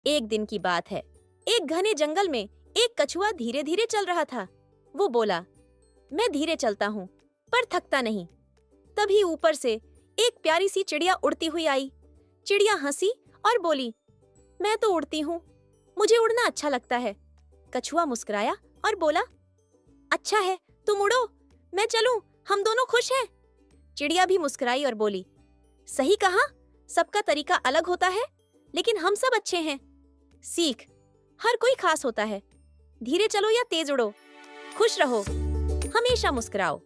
एक दिन की बात है। एक घने जंगल में एक कछुआ धीरे धीरे चल रहा था। वो बोला, मैं धीरे चलता हूँ पर थकता नहीं। तभी ऊपर से एक प्यारी सी चिड़िया उड़ती हुई आई। चिड़िया हंसी और बोली, मैं तो उड़ती हूँ, मुझे उड़ना अच्छा लगता है। कछुआ मुस्कुराया और बोला, अच्छा है, तुम उड़ो, मैं चलूं, हम दोनों खुश हैं। चिड़िया भी मुस्कुराई और बोली, सही कहा, सबका तरीका अलग होता है, लेकिन हम सब अच्छे हैं। सीख, हर कोई खास होता है। धीरे चलो या तेज उड़ो, खुश रहो, हमेशा मुस्कुराओ।